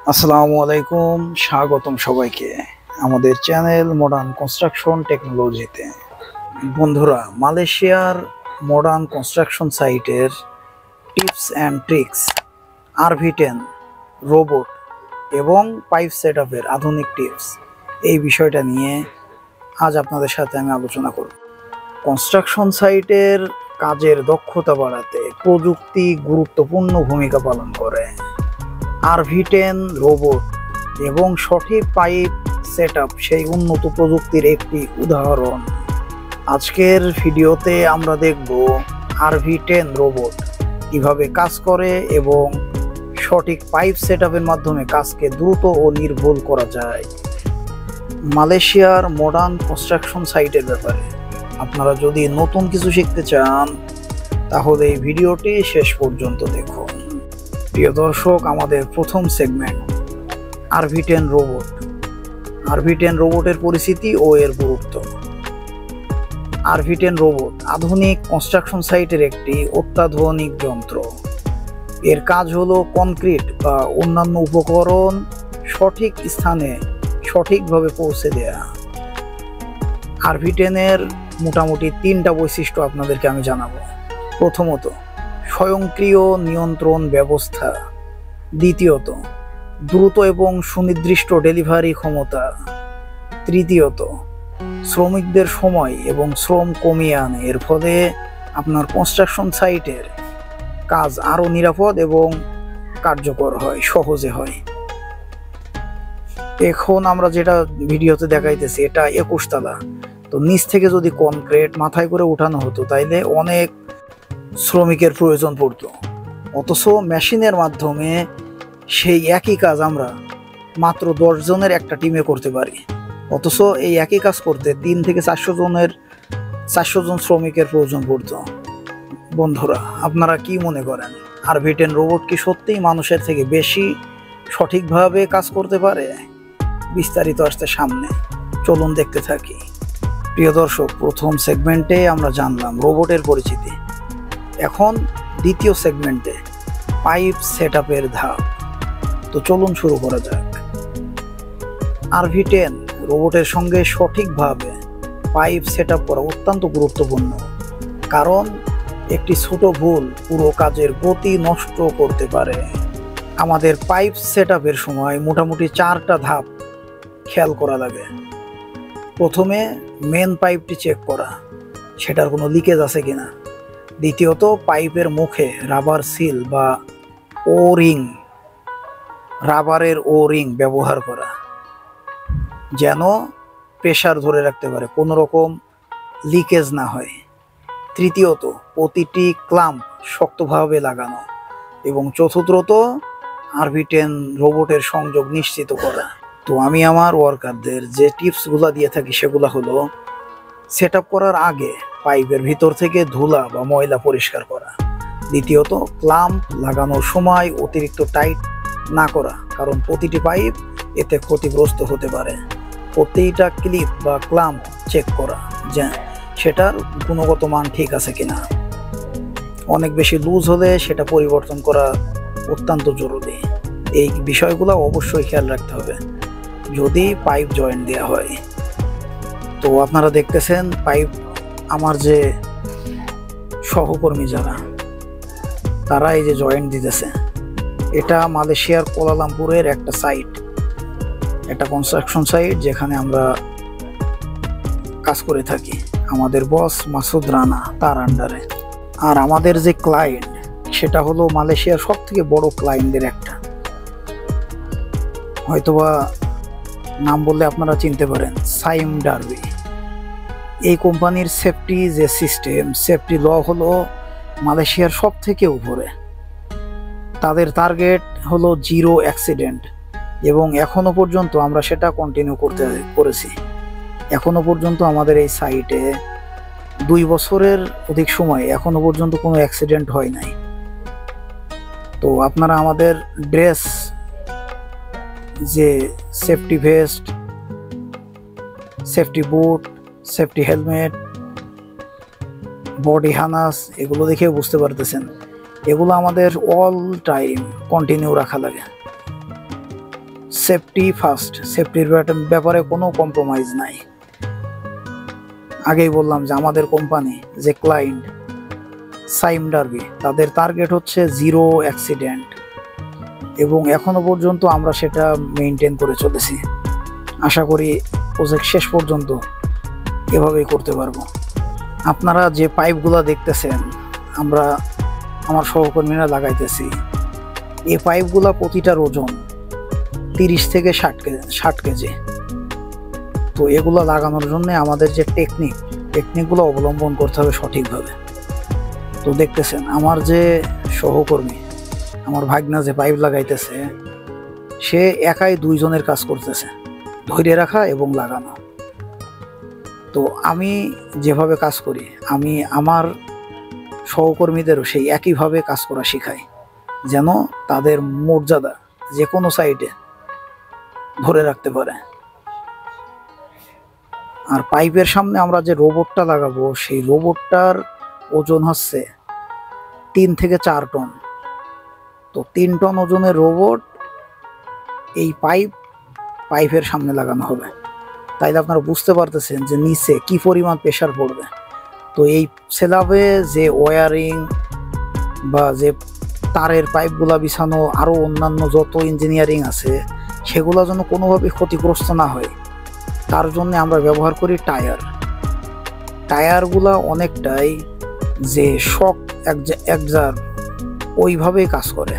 আসসালামু আলাইকুম, স্বাগতম সবাইকে আমাদের চ্যানেল মডার্ন কনস্ট্রাকশন টেকনোলজিতে। বন্ধুরা, মালয়েশিয়ার মডার্ন কনস্ট্রাকশন সাইটের tips and tricks, RV10 robot এবং পাইপ সেটআপের আধুনিক টিপস, এই বিষয়টা নিয়ে আজ আপনাদের সাথে আমি আলোচনা করব। কনস্ট্রাকশন সাইটের কাজের দক্ষতা বাড়াতে প্রযুক্তি গুরুত্বপূর্ণ ভূমিকা পালন করে। RV10 রোবট এবং সঠিক পাইপ সেটআপ সেই উন্নত প্রযুক্তির একটি উদাহরণ। আজকের ভিডিওতে আমরা দেখব RV10 রোবট কিভাবে কাজ করে এবং সঠিক পাইপ সেটআপের মাধ্যমে কাজকে দ্রুত ও নির্ভুল করা যায়। মালয়েশিয়ার মডার্ন কনস্ট্রাকশন সাইটের ব্যাপারে আপনারা যদি নতুন কিছু শিখতে চান তাহলে এই ভিডিওটি শেষ পর্যন্ত দেখুন। প্রিয় দর্শক, আমাদের প্রথম সেগমেন্ট RV10 রোবট। RV10 রোবটের পরিচিতি ও এর গুরুত্ব। RV10 রোবট আধুনিক কনস্ট্রাকশন সাইটের একটি অত্যাধুনিক যন্ত্র। এর কাজ হলো কনক্রিট বা অন্যান্য উপকরণ সঠিক স্থানে সঠিকভাবে পৌঁছে দেয়া। RV10 এর মোটামুটি 3টা বৈশিষ্ট্য আপনাদেরকে আমি জানাবো। প্রথমত, স্বয়ংক্রিয় নিয়ন্ত্রণ ব্যবস্থা। দ্বিতীয়ত, দ্রুত এবং সুনির্দিষ্ট ডেলিভারি ক্ষমতা। তৃতীয়ত, শ্রমিকদের সময় এবং শ্রম কমিয়ে আনে। এর ফলে আপনার কনস্ট্রাকশন সাইটের কাজ আরও নিরাপদ এবং কার্যকর হয়, সহজে হয়। এখন আমরা যেটা ভিডিওতে দেখাইতেছি এটা 21 তলা। তো নিচ থেকে যদি কনক্রিট মাথায় করে উঠানো হতো তাইলে অনেক শ্রমিকের প্রয়োজন পড়তো, অথচ মেশিনের মাধ্যমে সেই একই কাজ আমরা মাত্র 10 জনের একটা টিমে করতে পারি। অথচ এই একই কাজ করতে 3 থেকে 400 জন শ্রমিকের প্রয়োজন পড়তো। বন্ধুরা, আপনারা কি মনে করেন RV10 রোবট কি সত্যিই মানুষের থেকে বেশি সঠিকভাবে কাজ করতে পারে? বিস্তারিত আসতে সামনে, চলুন দেখতে থাকি। প্রিয় দর্শক, প্রথম সেগমেন্টে আমরা জানলাম রোবটের পরিচিতি। এখন দ্বিতীয় সেগমেন্টে পাইপ সেটআপের ধাপ। তো চলুন শুরু করা যাক। RV10 রোবটের সঙ্গে সঠিকভাবে পাইপ সেটআপ করা অত্যন্ত গুরুত্বপূর্ণ, কারণ একটি ছোট ভুল পুরো কাজের গতি নষ্ট করতে পারে। আমাদের পাইপ সেটআপের সময় মোটামুটি 4টা ধাপ খেয়াল করা লাগে। প্রথমে মেন পাইপটি চেক করা, সেটার কোনো লিকেজ আছে কিনা। দ্বিতীয়ত, পাইপের মুখে রাবার সিল বা রাবারের ও রিং ব্যবহার করা, যেন প্রেসার ধরে রাখতে পারে, কোনো রকম লিকেজ না হয়। তৃতীয়ত, প্রতিটি ক্লাম্প শক্তভাবে লাগানো। এবং চতুর্থত, RV10 রোবটের সংযোগ নিশ্চিত করা। তো আমি আমার ওয়ার্কারদের যে টিপসগুলো দিয়ে থাকি সেগুলো হলো সেটআপ করার আগে পাইপের ভিতর থেকে ধুলা বা ময়লা পরিষ্কার করা। দ্বিতীয়ত, ক্লাম্প লাগানোর সময় অতিরিক্ত টাইট না করা, কারণ প্রতিটি পাইপ এতে ক্ষতিগ্রস্ত হতে পারে। প্রতিটা ক্লিপ বা ক্লাম্প চেক করা যে সেটার গুণগত মান ঠিক আছে কিনা। অনেক বেশি লুজ হলে সেটা পরিবর্তন করা অত্যন্ত জরুরি। এই বিষয়গুলো অবশ্যই খেয়াল রাখতে হবে যদি পাইপ জয়েন্ট দেওয়া হয়। তো আপনারা দেখতেছেন পাইপ, আমার যে সহকর্মী যারা, তারা এই যে জয়েন্ট দিতেছে। এটা মালয়েশিয়ার কুয়ালালামপুরের একটা সাইট, একটা কনস্ট্রাকশন সাইট যেখানে আমরা কাজ করে থাকি। আমাদের বস মাসুদ রানা, তার আন্ডারে। আর আমাদের যে ক্লায়েন্ট, সেটা হলো মালয়েশিয়ার সব থেকে বড় ক্লায়েন্টদের একটা। হয়তোবা নাম বললে আপনারা চিনতে পারেন, সাইম ডার্বি। এই কোম্পানির সেফটি যে সিস্টেম, সেফটি ল হলো মালয়েশিয়ার সব থেকে উপরে। তাদের টার্গেট হলো 0 অ্যাক্সিডেন্ট, এবং এখনো পর্যন্ত আমরা সেটা কন্টিনিউ করেছি। এখনো পর্যন্ত আমাদের এই সাইটে 2 বছরের অধিক সময় এখনো পর্যন্ত কোনো অ্যাক্সিডেন্ট হয় নাই। তো আপনারা আমাদের ড্রেস, যে সেফটি ভেস্ট, সেফটি বুট, সেফটি হেলমেট, বডি হার্নেস, এগুলো দেখে বুঝতে পারতেছেন এগুলো আমাদের অল টাইম কন্টিনিউ রাখা লাগে। সেফটি ফার্স্ট, সেফটির ব্যাপারে কোনো কম্প্রোমাইজ নাই। আগেই বললাম যে আমাদের কোম্পানি যে ক্লায়েন্ট সাইম ডার্বি, তাদের টার্গেট হচ্ছে 0 অ্যাক্সিডেন্ট, এবং এখনো পর্যন্ত আমরা সেটা মেনটেন করে চলেছি। আশা করি প্রজেক্ট শেষ পর্যন্ত এভাবেই করতে পারবো। আপনারা যে পাইপগুলো দেখতেছেন আমার সহকর্মীরা লাগাইতেছি, এই পাইপগুলো প্রতিটার ওজন 30 থেকে 60 কেজি। তো এগুলো লাগানোর জন্য আমাদের যে টেকনিকগুলো অবলম্বন করতে হবে সঠিকভাবে। তো দেখতেছেন আমার যে সহকর্মী, আমার ভাগনা যে পাইপ লাগাইতেছে, সে একাই 2 জনের কাজ করতেছে, ধরে রাখা এবং লাগানো। তো আমি যেভাবে কাজ করি, আমি আমার সহকর্মীদেরও সেই একইভাবে কাজ করা শেখাই, যেন তাদের মর্যাদা যে কোনো সাইডে ধরে রাখতে পারে। আর পাইপের সামনে আমরা যে রোবটটা লাগাবো, সেই রোবটটার ওজন হচ্ছে 3 থেকে 4 টন। তো 3 টন ওজনের রোবট এই পাইপের সামনে লাগানো হবে। তাইলে আপনারা বুঝতে পারতেছেন যে নিচে কি পরিমাণ প্রেশার পড়বে। তো এই স্ল্যাবে যে ওয়্যারিং বা যে তারের পাইপগুলা বিছানো, আরও অন্যান্য যত ইঞ্জিনিয়ারিং আছে, সেগুলো যেন কোনোভাবে ক্ষতিগ্রস্ত না হয়, তার জন্য আমরা ব্যবহার করি টায়ারগুলা অনেকটাই যে শক অ্যাবজর্ব ওইভাবেই কাজ করে।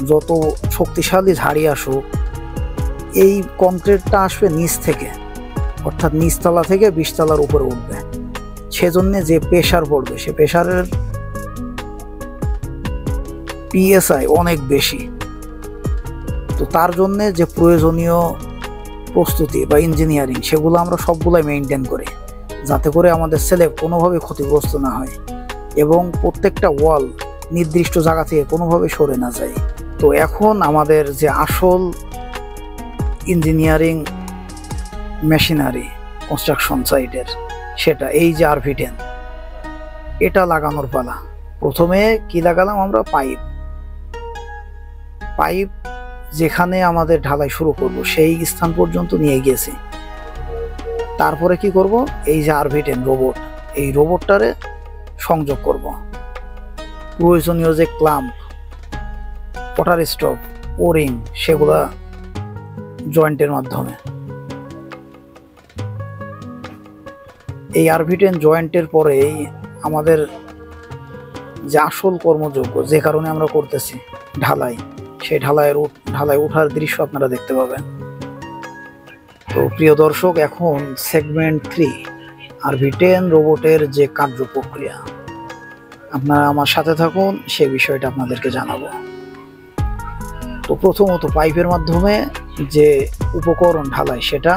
যত শক্তিশালী ঝাড়ি আসুক, এই কংক্রিটটা আসবে নিচ থেকে, অর্থাৎ নিচতলা থেকে 20 তলার উপরে উঠবে। সেজন্য যে প্রেশার পড়বে, সে প্রেশারের PSI অনেক বেশি। তো তার জন্য যে প্রয়োজনীয় প্রস্তুতি বা ইঞ্জিনিয়ারিং, সেগুলো আমরা সবগুলাই মেনটেন করি, যাতে করে আমাদের স্ল্যাব কোনোভাবে ক্ষতিগ্রস্ত না হয় এবং প্রত্যেকটা ওয়াল নির্দিষ্ট জায়গা থেকে কোনোভাবে সরে না যায়। তো এখন আমাদের যে আসল ইঞ্জিনিয়ারিং মেশিনারি কনস্ট্রাকশন সাইটের, সেটা এই যে RV10, এটা লাগানোর পালা। প্রথমে কি লাগালাম আমরা? পাইপ যেখানে আমাদের ঢালাই শুরু করব সেই স্থান পর্যন্ত নিয়ে গিয়েছি। তারপরে কি করব? এই যে RV10 রোবট, এই রোবটটারে সংযোগ করব। প্রয়োজনীয় যে ক্লাম্প, ওয়াটার স্টপ, ওরিং, সেগুলা জয়েন্টের মাধ্যমে এই RV10 জয়েন্টের পরেই আমাদের যে আসল কর্মযোগ্য, যে কারণে আমরা করতেছি ঢালাই, সেই ঢালাই ওঠার দৃশ্য আপনারা দেখতে পাবেন। তো প্রিয় দর্শক, এখন সেগমেন্ট 3 RV10 রোবটের যে কার্য প্রক্রিয়া, আপনারা আমার সাথে থাকুন, সে বিষয়টা আপনাদেরকে জানাবো। তো প্রথমত পাইপের মাধ্যমে যে উপকরণ ঢালাই, সেটা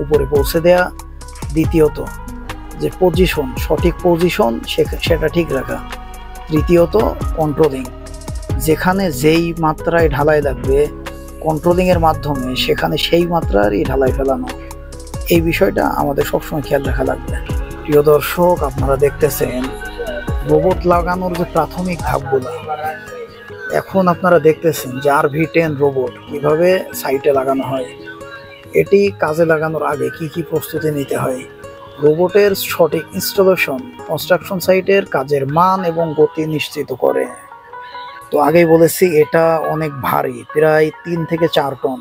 উপরে পৌঁছে দেয়া। দ্বিতীয়ত যে পজিশন, সঠিক পজিশন সেটা ঠিক রাখা। তৃতীয়ত কন্ট্রোলিং, যেখানে যেই মাত্রায় ঢালাই লাগবে, কন্ট্রোলিংয়ের মাধ্যমে সেখানে সেই মাত্রারই ঢালাই ফেলানো। এই বিষয়টা আমাদের সবসময় খেয়াল রাখা লাগবে। প্রিয় দর্শক, আপনারা দেখতেছেন রোবট লাগানোর যে প্রাথমিক ধাপগুলো। এখন আপনারা দেখতেছেন যে RV10 রোবট কিভাবে সাইটে লাগানো হয়। এটি কাজে লাগানোর আগে কি কি প্রস্তুতি নিতে হয়, রোবটের সঠিক ইনস্টলেশন কনস্ট্রাকশন সাইটের কাজের মান এবং গতি নিশ্চিত করে। তো আগেই বলেছি এটা অনেক ভারী, প্রায় 3 থেকে 4 টন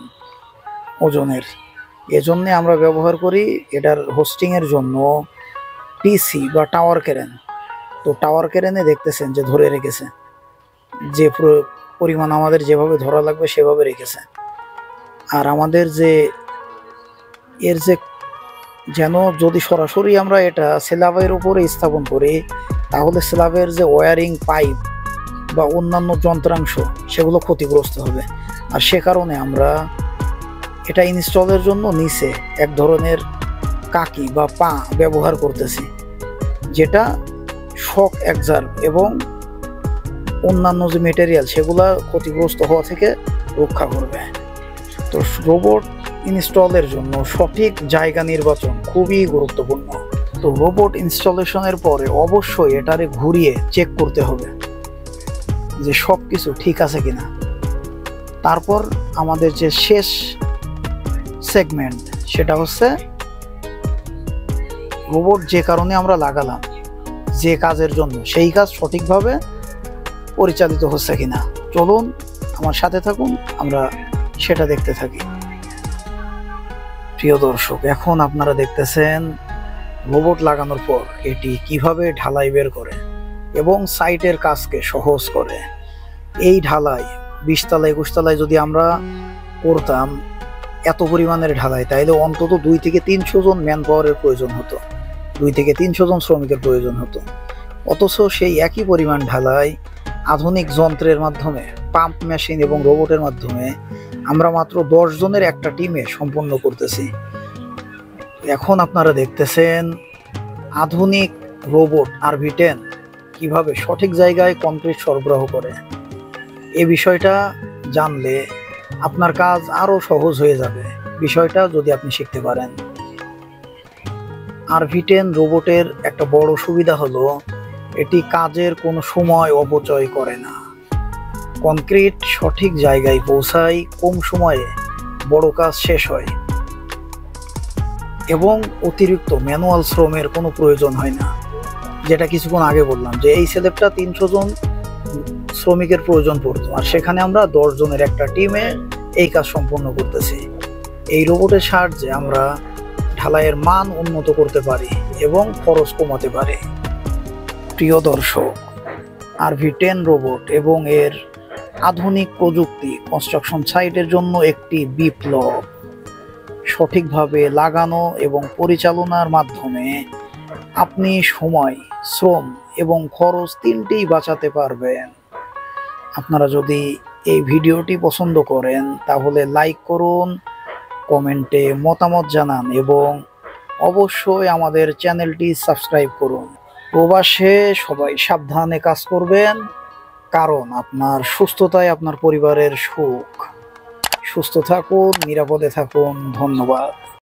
ওজনের। এজন্যে আমরা ব্যবহার করি এটার হোস্টিংয়ের জন্য TC বা টাওয়ার ক্রেন। তো টাওয়ার ক্রেনে দেখতেছেন যে ধরে রেখেছে, যে পরিমাণ আমাদের যেভাবে ধরা লাগবে সেভাবে রেখেছে। আর আমাদের যে এর যে যেন যদি সরাসরি আমরা এটা স্ল্যাবের উপরে স্থাপন করি, তাহলে স্ল্যাবের যে ওয়্যারিং পাইপ বা অন্যান্য যন্ত্রাংশ, সেগুলো ক্ষতিগ্রস্ত হবে। আর সে কারণে আমরা এটা ইনস্টলের জন্য নিচে এক ধরনের কাকি বা পা ব্যবহার করতেছি, যেটা শক অ্যাবজর্ব এবং অন্যান্য যে মেটেরিয়াল, সেগুলা ক্ষতিগ্রস্ত হওয়া থেকে রক্ষা করবে। তো রোবট ইনস্টলের জন্য সঠিক জায়গা নির্বাচন খুবই গুরুত্বপূর্ণ। তো রোবট ইনস্টলেশনের পরে অবশ্যই এটারে ঘুরিয়ে চেক করতে হবে যে সব কিছু ঠিক আছে কিনা। তারপর আমাদের যে শেষ সেগমেন্ট, সেটা হচ্ছে রোবট যে কারণে আমরা লাগালাম, যে কাজের জন্য, সেই কাজ সঠিকভাবে পরিচালিত হচ্ছে কিনা। চলুন আমার সাথে থাকুন, আমরা সেটা দেখতে থাকি। প্রিয় দর্শক, এখন আপনারা দেখতেছেন রোবট লাগানোর পর এটি কিভাবে ঢালাই বের করে এবং সাইটের কাজকে সহজ করে। এই ঢালাই 20 তলা 21 তলায় যদি আমরা করতাম এত পরিমাণের ঢালাই, তাইলে অন্তত 2 থেকে 300 জন ম্যান পাওয়ারের প্রয়োজন হতো, 2 থেকে 300 জন শ্রমিকের প্রয়োজন হতো। অথচ সেই একই পরিমাণ ঢালাই আধুনিক যন্ত্রের মাধ্যমে, পাম্প মেশিন এবং রোবটের মাধ্যমে আমরা মাত্র 10 জনের একটা টিমে সম্পন্ন করতেছি। এখন আপনারা দেখতেছেন আধুনিক রোবট RV10 কিভাবে সঠিক জায়গায় কংক্রিট সরবরাহ করে। এই বিষয়টা জানলে আপনার কাজ আরো সহজ হয়ে যাবে, বিষয়টা যদি আপনি শিখতে পারেন। RV10 রোবটের একটা বড় সুবিধা হলো এটি কাজের কোনো সময় অপচয় করে না। কংক্রিট সঠিক জায়গায় পৌঁছায় কম সময়ে, বড় কাজ শেষ হয় এবং অতিরিক্ত ম্যানুয়াল শ্রমের কোনো প্রয়োজন হয় না। যেটা কিছুক্ষণ আগে বললাম যে এই সেটআপটা 300 জন শ্রমিকের প্রয়োজন পড়তো, আর সেখানে আমরা 10 জনের একটা টিমে এই কাজ সম্পন্ন করতেছি। এই রোবটের সাহায্যে আমরা ঢালাইয়ের মান উন্নত করতে পারি এবং খরচ কমাতে পারি। প্রিয় দর্শক, RV10 রোবট এবং এর আধুনিক প্রযুক্তি কনস্ট্রাকশন সাইটের জন্য একটি বিপ্লব। সঠিকভাবে লাগানো এবং পরিচালনার মাধ্যমে আপনি সময়, শ্রম এবং খরচ তিনটেই বাঁচাতে পারবেন। আপনারা যদি এই ভিডিওটি পছন্দ করেন তাহলে লাইক করুন, কমেন্টে মতামত জানান এবং অবশ্যই আমাদের চ্যানেলটি সাবস্ক্রাইব করুন। প্রবাসে সবাই সাবধানে কাজ করবেন, কারণ আপনার সুস্থতাই আপনার পরিবারের সুখ। সুস্থ থাকুন, নিরাপদে থাকুন। ধন্যবাদ।